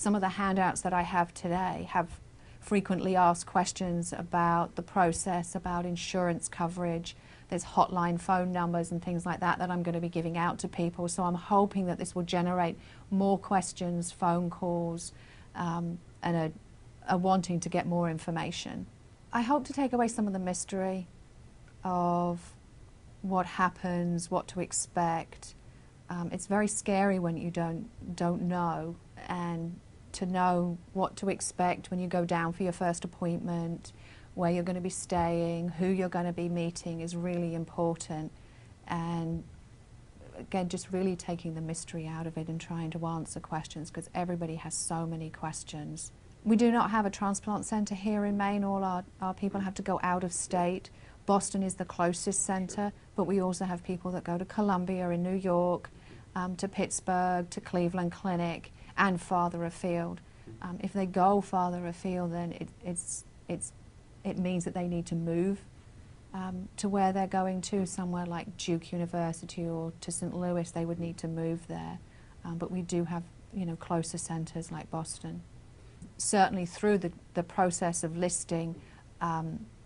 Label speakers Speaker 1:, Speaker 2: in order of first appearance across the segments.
Speaker 1: Some of the handouts that I have today have frequently asked questions about the process, about insurance coverage. There's hotline phone numbers and things like that that I'm going to be giving out to people. So I'm hoping that this will generate more questions, phone calls, and a wanting to get more information. I hope to take away some of the mystery of what happens, what to expect. It's very scary when you don't know, and to know what to expect when you go down for your first appointment, where you're going to be staying, who you're going to be meeting is really important. And again, just really taking the mystery out of it and trying to answer questions, because everybody has so many questions. We do not have a transplant centre here in Maine. All our people have to go out of state. Boston is the closest centre, but we also have people that go to Columbia in New York, to Pittsburgh, to Cleveland Clinic, and farther afield. If they go farther afield, then it means that they need to move to where they're going to, somewhere like Duke University or to St. Louis. They would need to move there. But we do have, closer centres like Boston. Certainly through the process of listing,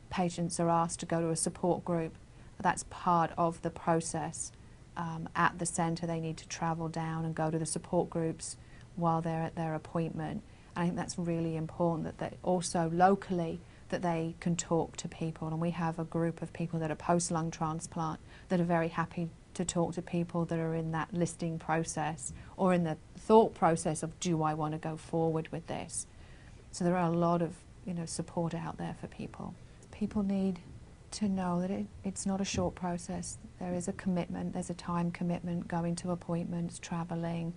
Speaker 1: patients are asked to go to a support group. That's part of the process. At the centre, they need to travel down and go to the support groups while they're at their appointment. I think that's really important, that they also locally that they can talk to people. And we have a group of people that are post-lung transplant that are very happy to talk to people that are in that listing process or in the thought process of, do I want to go forward with this? So there are a lot of support out there for people. People need to know that it's not a short process. There is a commitment, there's a time commitment, going to appointments, traveling,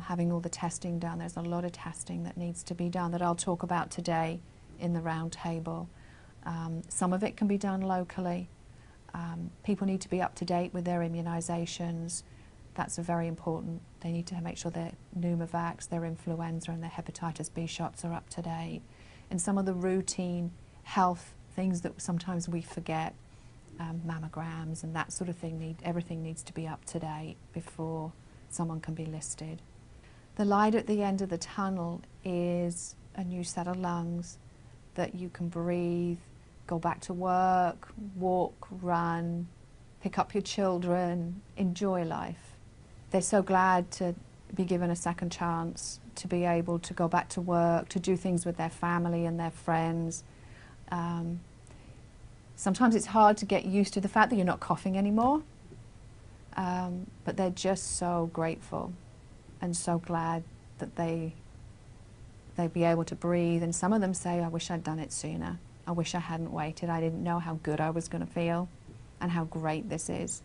Speaker 1: having all the testing done. There's a lot of testing that needs to be done that I'll talk about today in the round table. Some of it can be done locally. People need to be up to date with their immunizations. That's very important. They need to make sure their pneumovax, their influenza and their hepatitis B shots are up to date. And some of the routine health things that sometimes we forget, mammograms and that sort of thing, everything needs to be up to date before someone can be listed. The light at the end of the tunnel is a new set of lungs that you can breathe, go back to work, walk, run, pick up your children, enjoy life. They're so glad to be given a second chance, to be able to go back to work, to do things with their family and their friends. Sometimes it's hard to get used to the fact that you're not coughing anymore, but they're just so grateful and so glad that they'd be able to breathe. And some of them say, I wish I'd done it sooner. I wish I hadn't waited. I didn't know how good I was going to feel and how great this is.